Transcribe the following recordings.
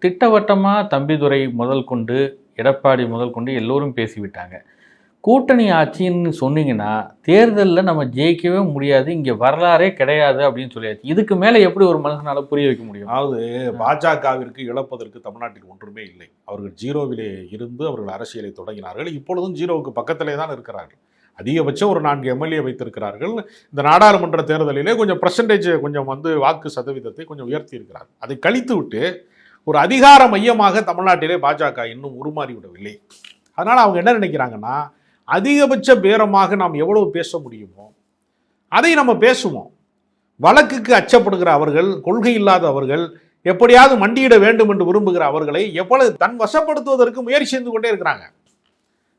திட்டவட்டமாக தம்பிதுரை முதல் கொண்டு எடப்பாடி முதல் கொண்டு எல்லோரும் பேசிவிட்டாங்க. கூட்டணி ஆட்சின்னு சொன்னீங்கன்னா தேர்தலில் நம்ம ஜெயிக்கவே முடியாது, இங்கே வரலாறே கிடையாது அப்படின்னு சொல்லியாச்சு. இதுக்கு மேலே எப்படி ஒரு மனுஷனால புரிய வைக்க முடியும்? அதாவது பாஜகவிற்கு இழப்பதற்கு தமிழ்நாட்டில் ஒன்றுமே இல்லை. அவர்கள் ஜீரோவிலே இருந்து அவர்கள் அரசியலை தொடங்கினார்கள். இப்பொழுதும் ஜீரோவுக்கு பக்கத்திலே தான் இருக்கிறார்கள். அதிகபட்சம் ஒரு 4 எம்எல்ஏ வைத்திருக்கிறார்கள். இந்த நாடாளுமன்ற தேர்தலிலே கொஞ்சம் பர்சன்டேஜ் கொஞ்சம் வாக்கு சதவீதத்தை கொஞ்சம் உயர்த்தி இருக்கிறார்கள். அதை கழித்து விட்டு ஒரு அதிகார மையமாக தமிழ்நாட்டிலே பாஜக இன்னும் உருமாறி விடவில்லை. அதனால் அவங்க என்ன நினைக்கிறாங்கன்னா, அதிகபட்ச பேரமாக நாம் எவ்வளவு பேச முடியுமோ அதை நம்ம பேசுவோம். வழக்குக்கு அச்சப்படுகிற அவர்கள், கொள்கை இல்லாத அவர்கள், எப்படியாவது மண்டியிட வேண்டும் என்று விரும்புகிற அவர்களை எவ்வளவு தன் வசப்படுத்துவதற்கு முயற்சி செய்து கொண்டே இருக்கிறாங்க.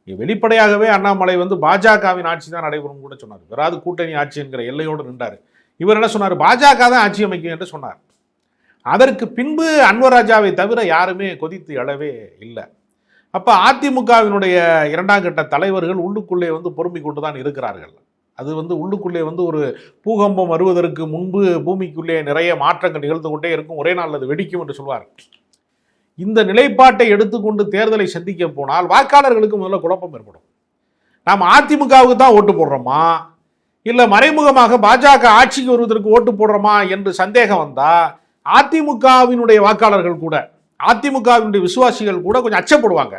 வெளிப்படையாகவே அண்ணாமலை பாஜகவின் ஆட்சி தான் நடைபெறும் கூட சொன்னார். வராது கூட்டணி ஆட்சி என்கிற எல்லையோடு நின்றார். இவர் என்ன சொன்னார்? பாஜக தான் ஆட்சி அமைக்கும் என்று சொன்னார். அதற்கு பின்பு அன்வர் ராஜாவை தவிர யாருமே கொதித்து எழவே இல்லை. அப்போ அதிமுகவினுடைய 2ஆம் கட்ட தலைவர்கள் உள்ளுக்குள்ளே பொறுமை கொண்டு தான் இருக்கிறார்கள். அது உள்ளுக்குள்ளே ஒரு பூகம்பம் வருவதற்கு முன்பு பூமிக்குள்ளே நிறைய மாற்றங்கள் நிகழ்ந்து கொண்டே இருக்கும், ஒரே நாள் அது வெடிக்கும் என்று சொல்வார். இந்த நிலைப்பாட்டை எடுத்துக்கொண்டு தேர்தலை சந்திக்க போனால் வாக்காளர்களுக்கு முதல்ல குழப்பம் ஏற்படும். நாம் அதிமுகவுக்கு தான் ஓட்டு போடுறோமா, இல்லை மறைமுகமாக பாஜக ஆட்சிக்கு வருவதற்கு ஓட்டு போடுறோமா என்று சந்தேகம் வந்தால் அதிமுகவினுடைய வாக்காளர்கள் கூட, அதிமுகவினுடைய விசுவாசிகள் கூட கொஞ்சம் அச்சப்படுவாங்க.